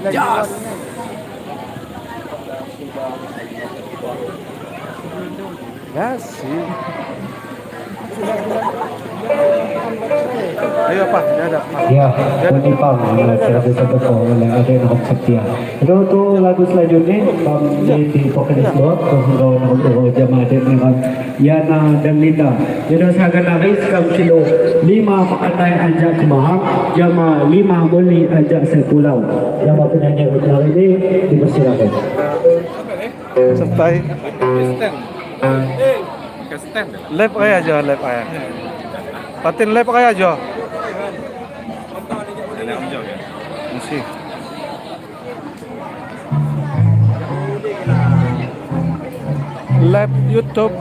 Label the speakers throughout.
Speaker 1: Jas. Kasih. Ayo apa? Dia ada apa?
Speaker 2: Ya, penipang seratus satu yang ada nak setia. Lalu tu lagu selanjutnya di Pokoknya Slot kalau nak jamaah dengan Yana dan Linda. Jadi saya akan naris kamu silo 5 pakai ajak kemahang, jamaah 5 boleh ajak sepulau. Jamaah penyanyi utara ini dipersilakan.
Speaker 1: Sampai. Lep kayak aja, lep kayak. Patin lep kayak aja. Masih. Live YouTube.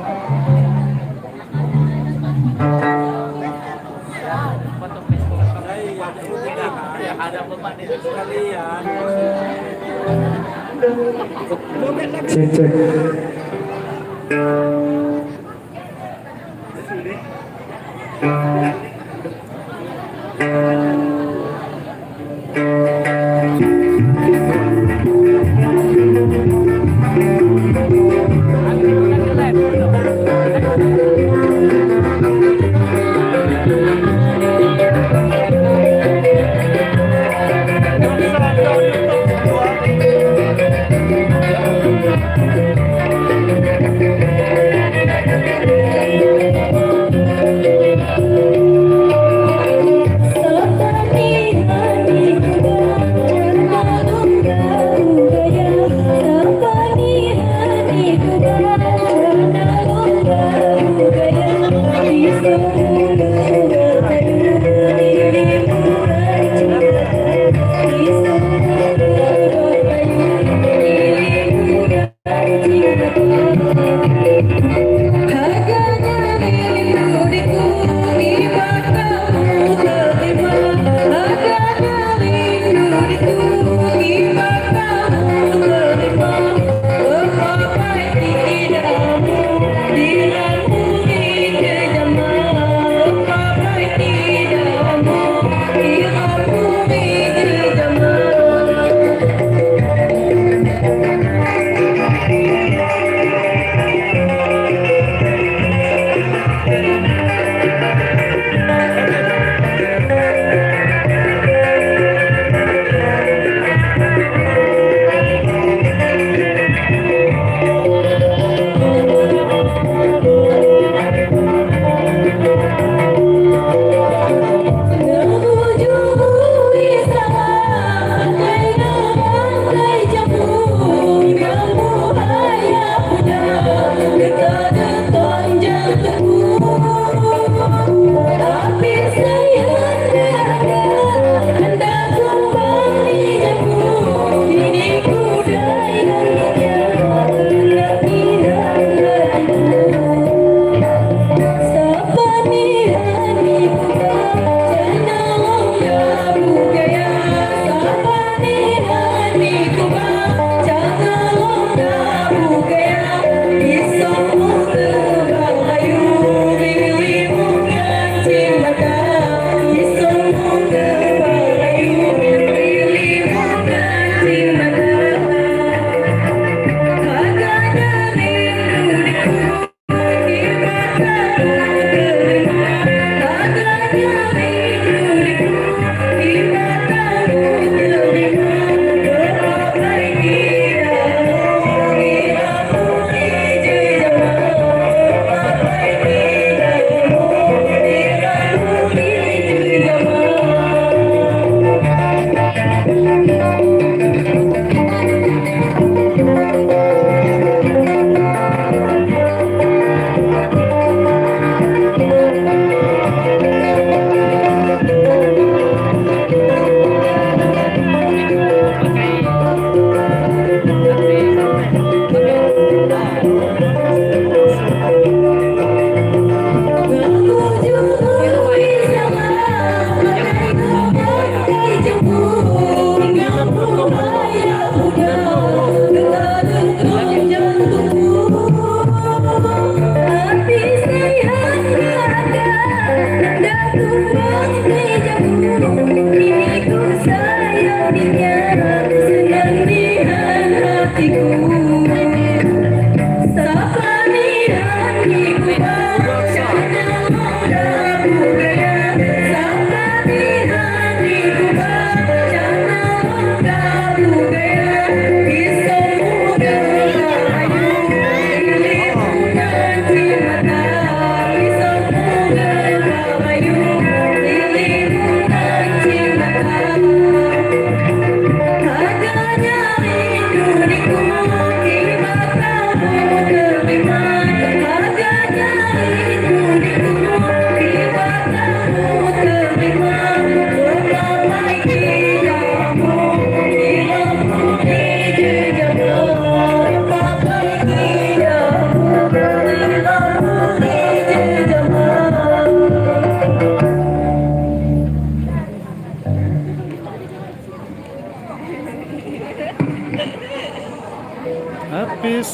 Speaker 2: Cek.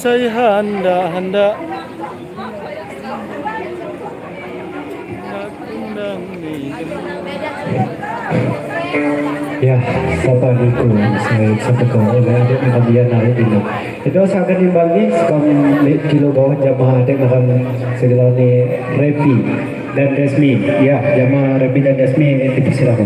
Speaker 1: saya handa-handa nakundang ni
Speaker 2: Ya, sapa dito sa pagkaw na adik na kabiyan na dito. Ito sa akin yung bagis kung kilo bawat jamaah adik na kami segala ni Repi dan Desmi. Ya, jamaah Repi dan Desmi itu silakan.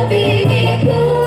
Speaker 3: Lebih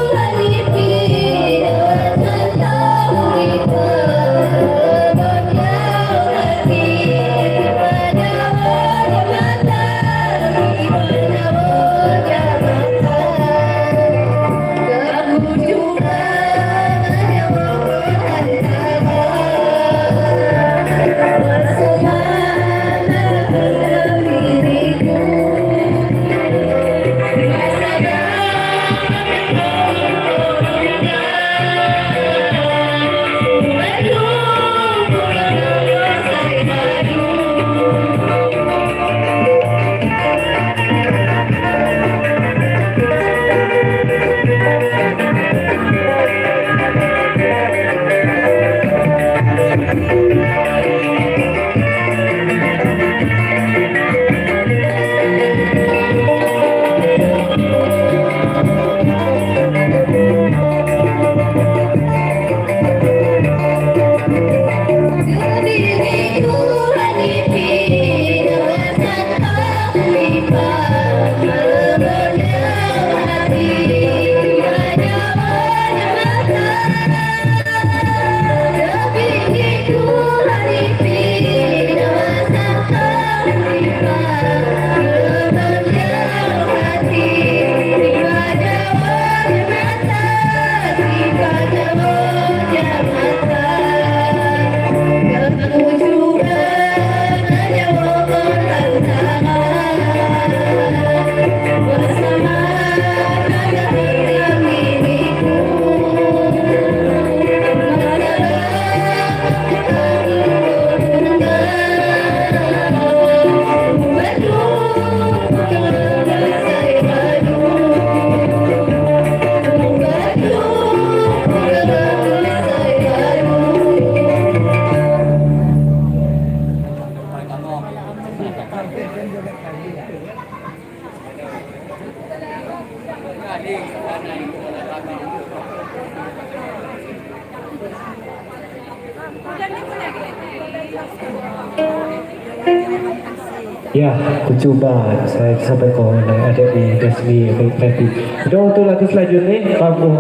Speaker 2: Ya, kucuba saya sampaikan oleh adik di resmi Freddy. Jadi untuk lagu selanjutnya kamu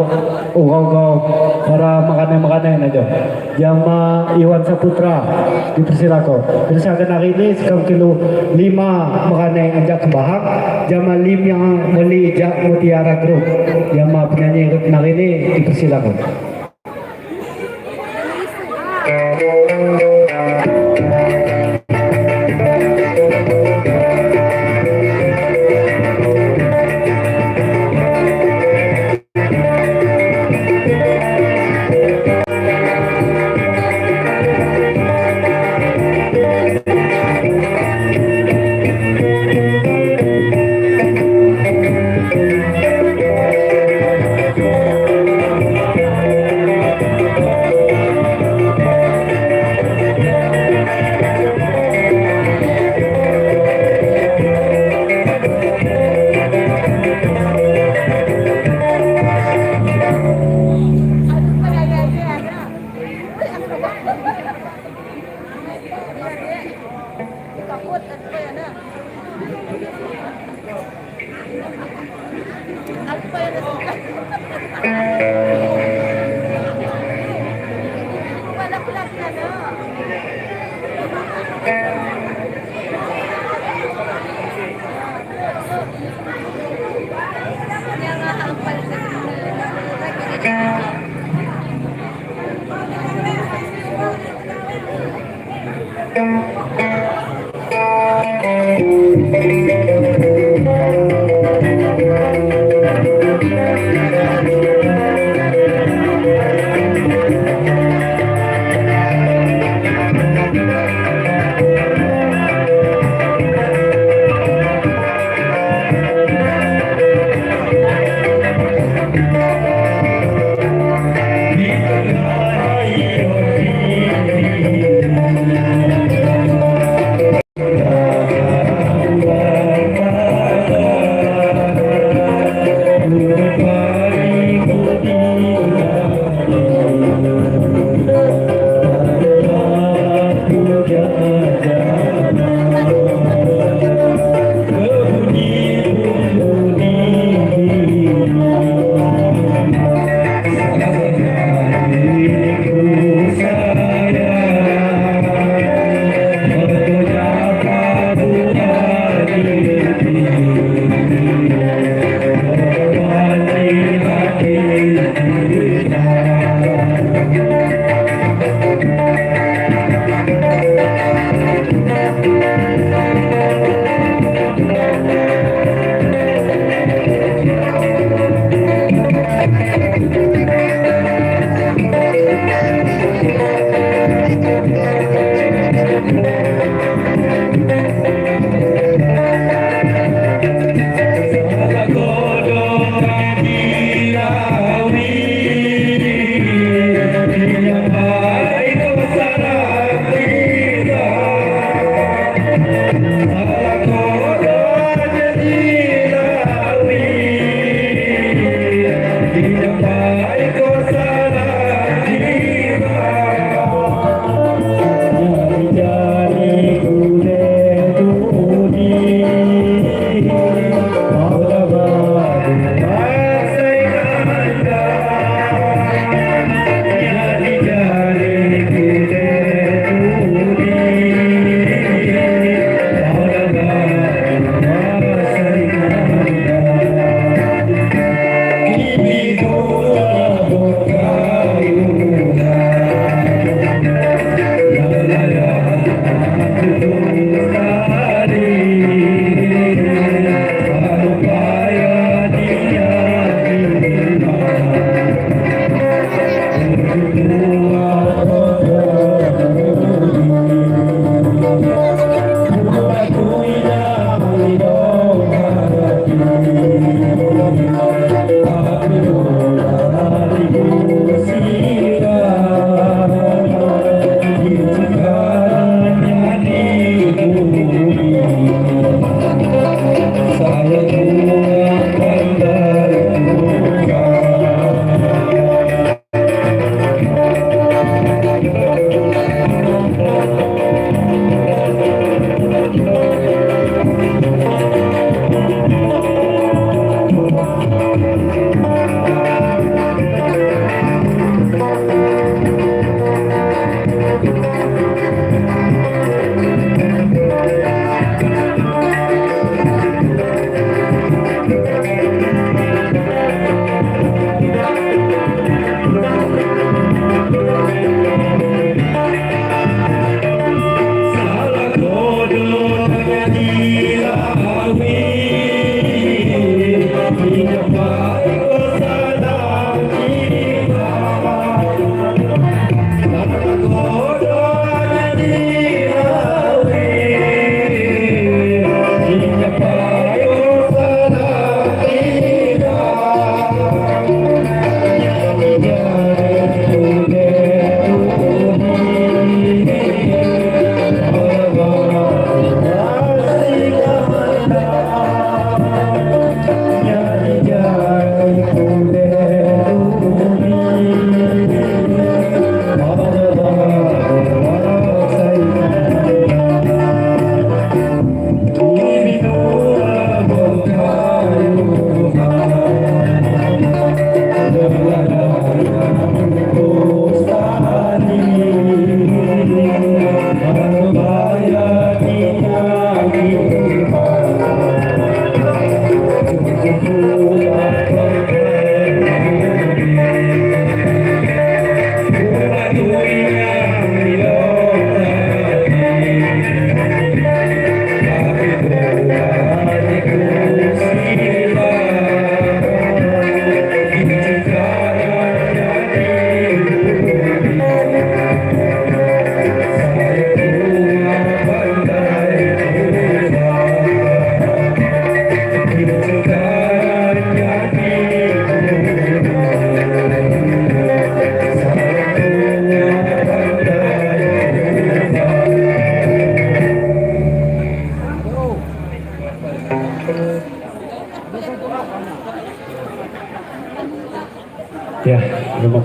Speaker 2: para makanan-makanan aja. Jama Iwan Saputra dipersilakan. Misalkan hari ini sekarang kilo 5 makanan yang ajak kebahak. Jama Lim yang beli Jak Mutiara Group. Jama penyanyi hari ini dipersilakan.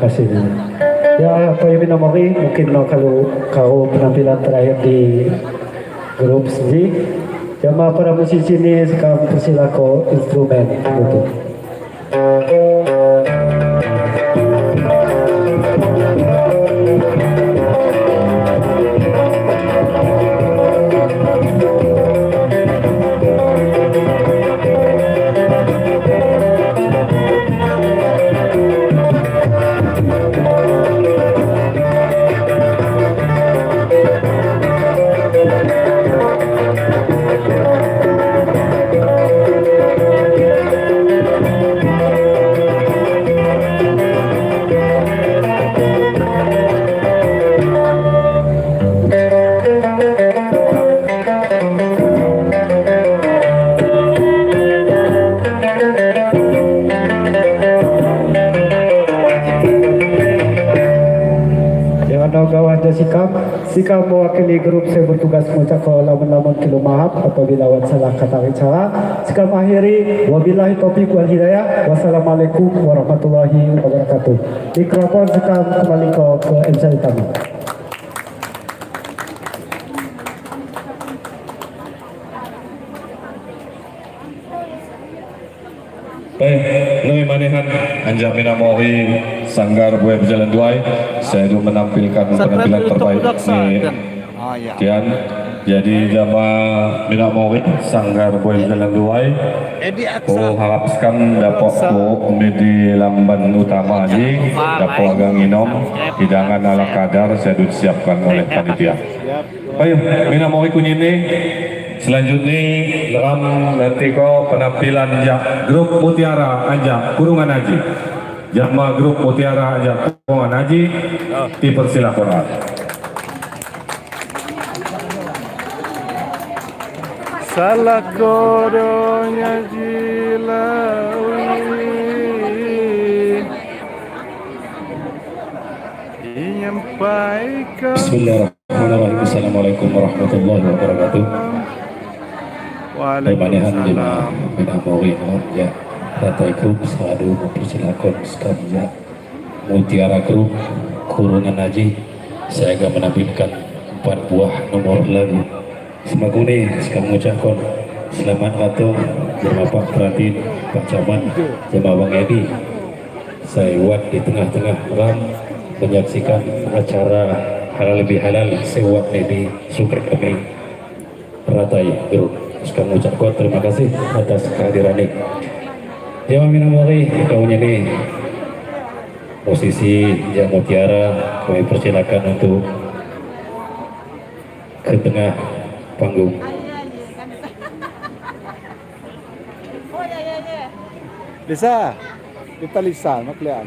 Speaker 2: kasih. Ya, apa yang minamori mungkin kalau penampilan terakhir di grup sendiri. Jamaah para musisi ini sekarang persilako instrumen gitu. Sikap mewakili grup saya bertugas mengucapkan lamun-lamun kilumahap apabila wan salah kata bicara. Sikap akhiri wabillahi taufiq wal hidayah. Wassalamualaikum warahmatullahi wabarakatuh. Mikrofon sekarang kembali ke MC utama.
Speaker 3: Lebih manehan Anja Minamori Sanggar Buaya Berjalan Duai. Saya dulu menampilkan penampilan terbaik nih Kian. Jadi jama Minamori Sanggar Buaya Berjalan Duai. Harapkan dapat di lamban utama di dapat agak nginom hidangan ala kadar saya disiapkan oleh panitia. Ayo Minamori kunyini. Selanjutnya dalam nanti ko penampilan grup Mutiara Anja Kurungan Haji. Jama grup Mutiara Anja Kurungan Haji dipersilakan.
Speaker 1: Salah kodonya jilawi menyampaikan.
Speaker 3: Bismillahirrahmanirrahim. Assalamualaikum warahmatullahi wabarakatuh. Waalaikumsalam. Minamori ya. Ratai Grup selalu mempersilakan sekalian Mutiara Grup Kurungan Haji. Saya akan menampilkan 4 buah nomor lagu. Semaguni sekarang mengucapkan selamat datang jemaah Pak Pratin, Pak Camat, jemaah Bang Edi. Saya buat di tengah-tengah ram menyaksikan acara halal lebih halal sewat di Super kami Ratai Grup. Sekarang mengucapkan terima kasih atas kehadirannya. Jemaah Minamori kau ini posisi yang Mutiara kami persilakan untuk ke tengah panggung.
Speaker 1: Lisa, kita Lisa, maklian.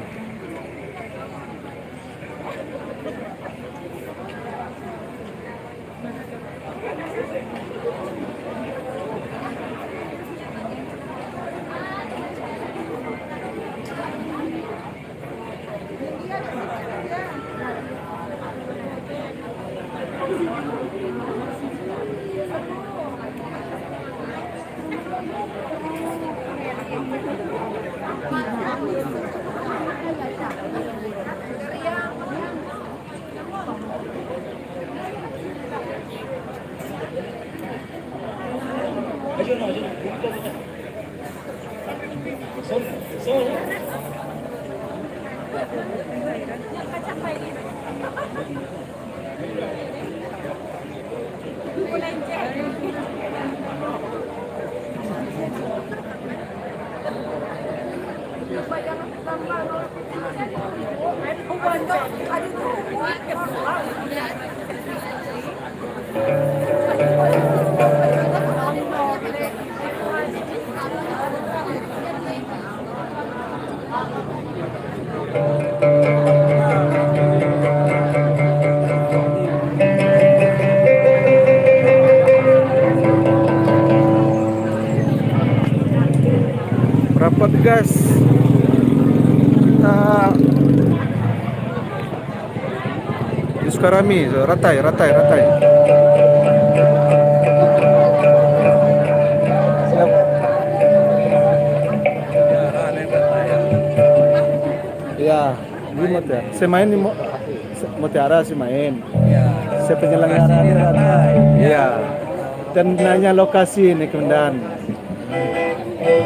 Speaker 1: Rapat gas kita di Sukarami, ratai. Siap. Ya. Di Mutiara. Si main di Mutiara si main. Si penyelenggara di Ratai. Iya. Dan nanya lokasi nih kemudian.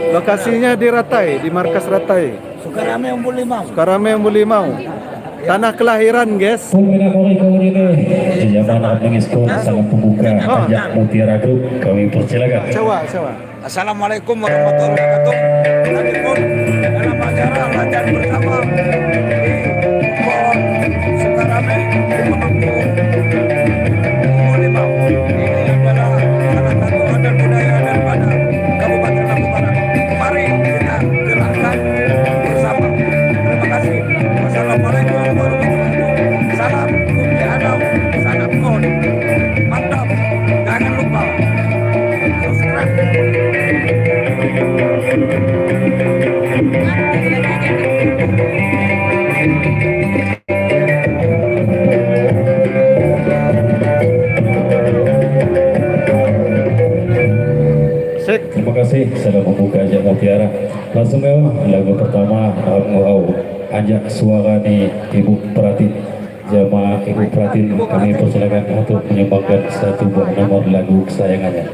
Speaker 1: Lokasinya di Ratai, di markas Ratai.
Speaker 4: Sukarame Umbul Limau.
Speaker 1: Sukarame Umbul Limau. Tanah kelahiran, guys.
Speaker 3: Pembina kami kau ini di zaman abang skor sangat pembuka ajak Mutiara Group kami persilakan.
Speaker 1: Coba.
Speaker 4: Assalamualaikum warahmatullahi wabarakatuh. Kami pun dalam acara latihan bersama di Pon Sukarame Umbul Limau. Ini adalah salah satu adat budaya daripada Kabupaten Lampung Barat. Mari kita gerakkan bersama. Terima kasih. Wassalamualaikum warahmatullahi wabarakatuh. Salam Bumi Adau, salam Pon. Mantap. Jangan lupa subscribe.
Speaker 3: Terima kasih sudah membuka ajak Mutiara. Langsung ya lagu pertama Au ajak suara nih Ibu Pratin. Jamaah Ibu Pratin kami persilakan untuk menyumbangkan satu buah nomor lagu kesayangannya.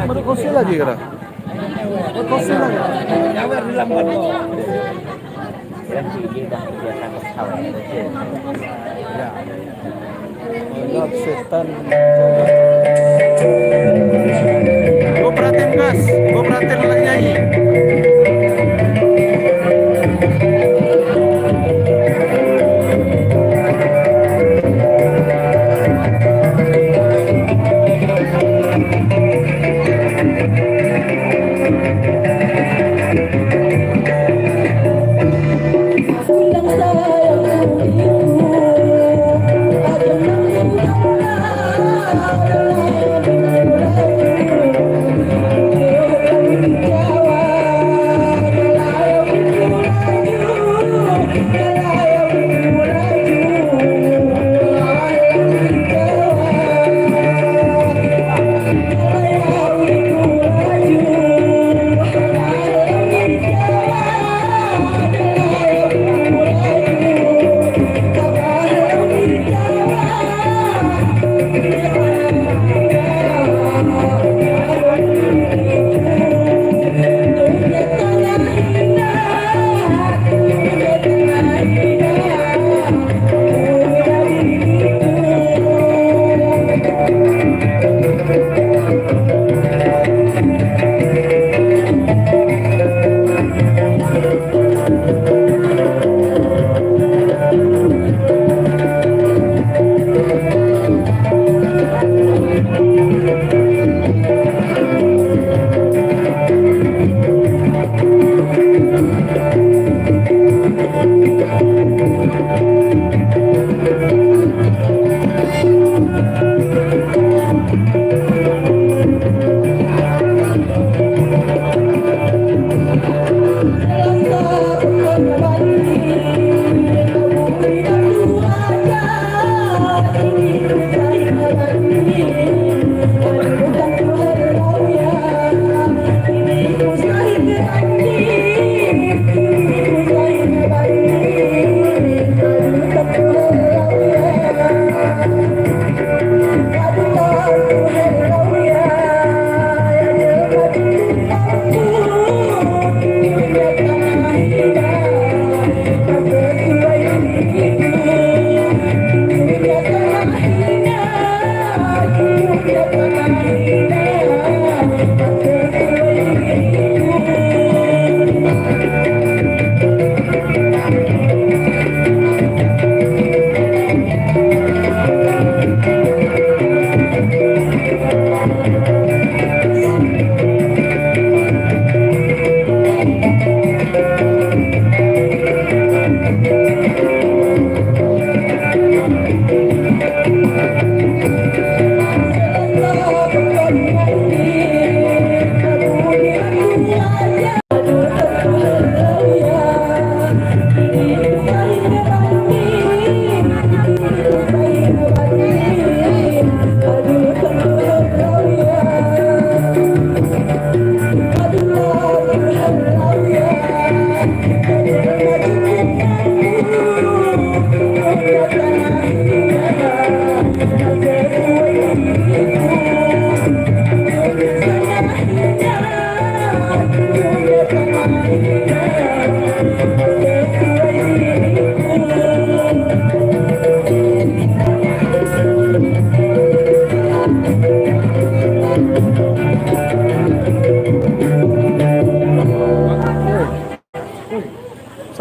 Speaker 1: Berkosi lagi kira. Berkosi lagi.
Speaker 4: Nyawer di lambat kok.
Speaker 1: Lihat setan. Gue perhatiin gas, gue perhatiin lagi nyanyi.
Speaker 5: Sayang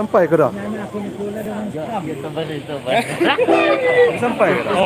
Speaker 1: sampai ke dah? Sampai ke dah?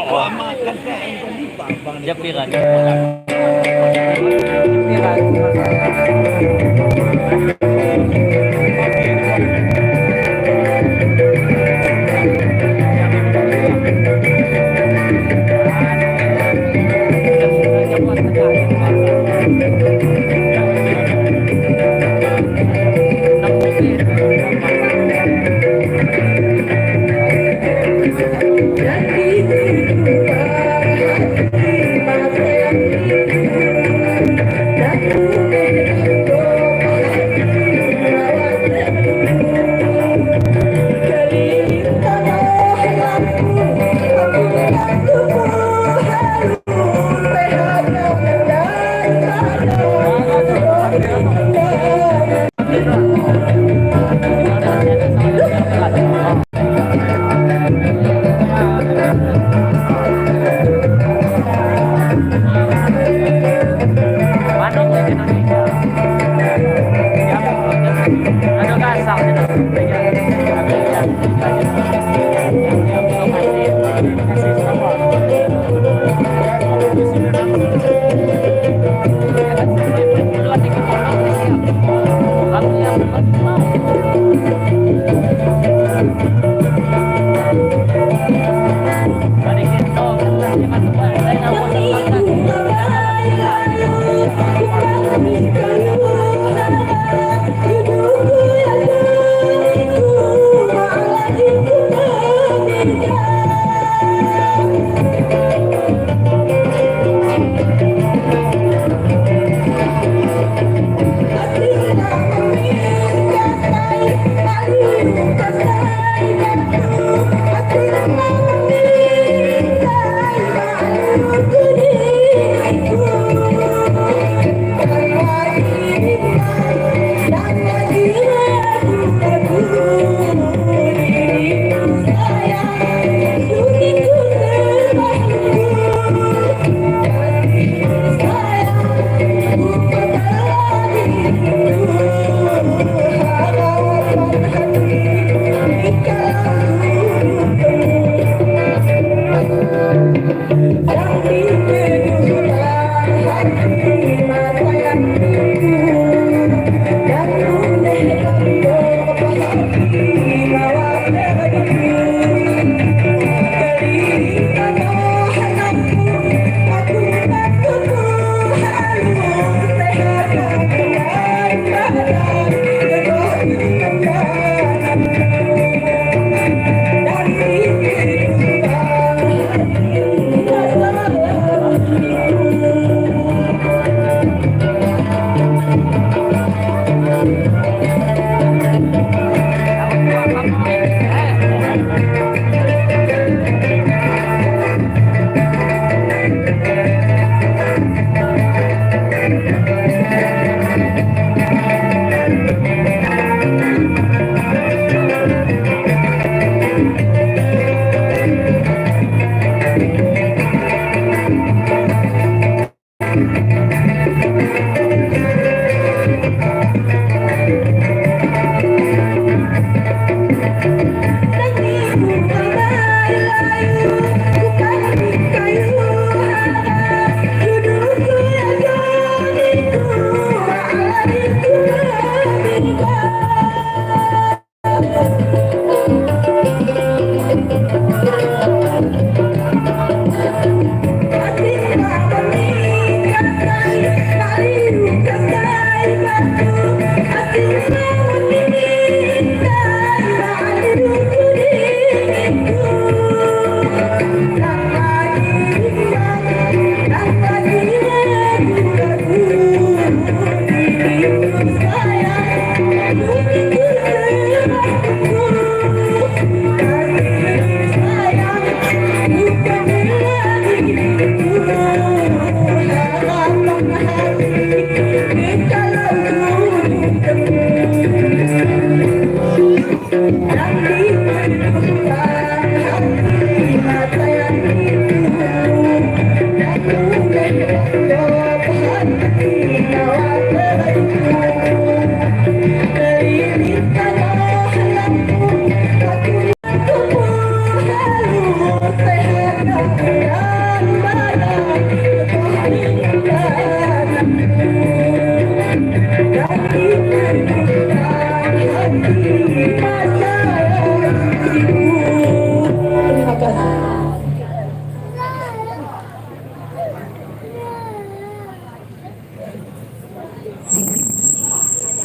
Speaker 5: Bye.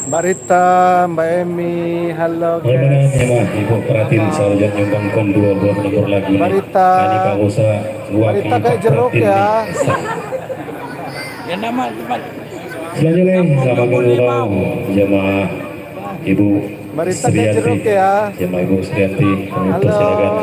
Speaker 1: Mbak Rita, Mbak Emi, halo
Speaker 3: Bagaimana
Speaker 1: guys.
Speaker 3: ya Mbak, Ibu perhatiin sarjan nyumbang kon dua nomor lagi nih.
Speaker 1: Mbak Rita.
Speaker 3: Ini Pak Usa dua
Speaker 1: Mbak Rita kayak jeruk ya.
Speaker 4: Yang nama tempat
Speaker 3: Selanjutnya sama mengurau jemaah Ibu
Speaker 1: Mbak Rita kayak jeruk ya.
Speaker 3: Jemaah Ibu Srianti kami
Speaker 1: Halo.
Speaker 3: persilakan.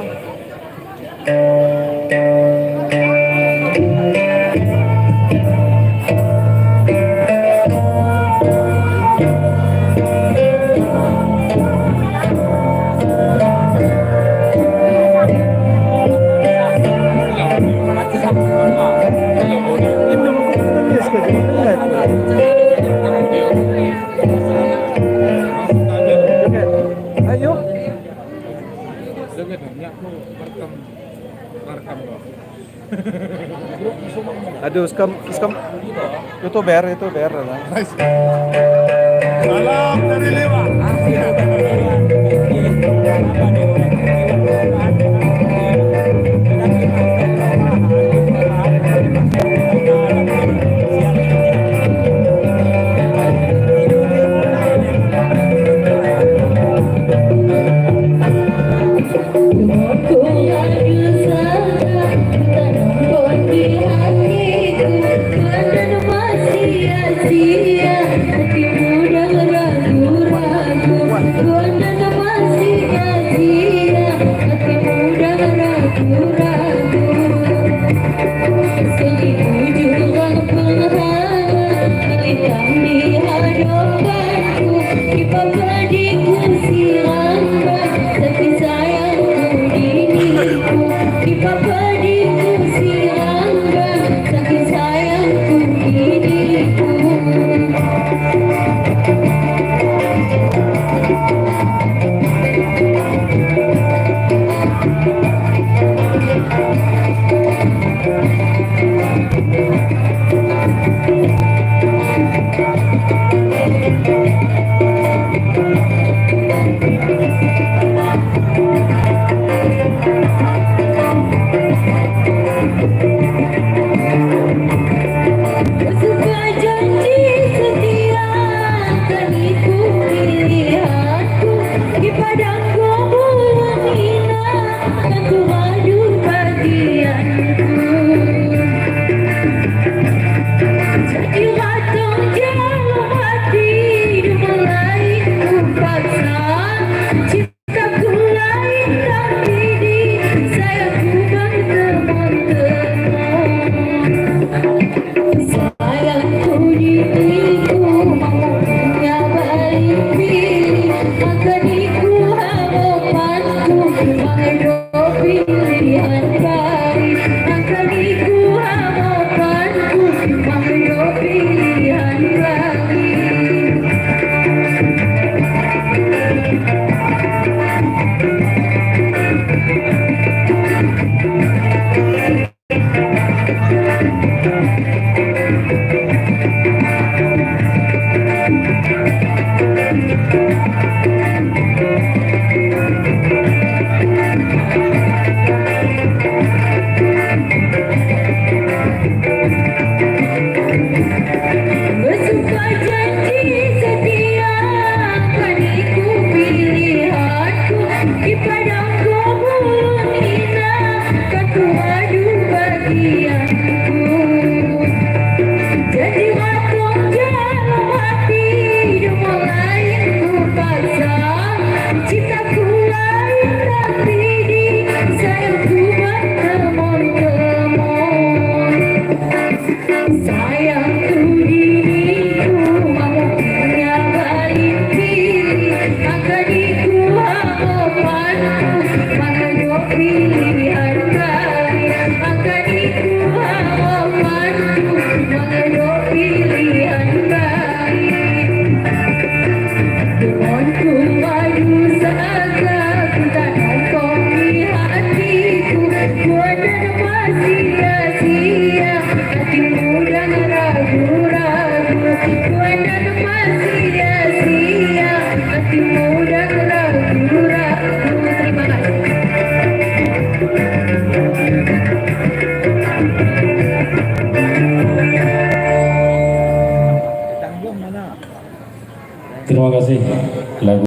Speaker 1: Yes, ayo. Aduh, skam youtuber lah.
Speaker 4: salam dari Lewa.
Speaker 5: Di hadapanku, di bawah di kursi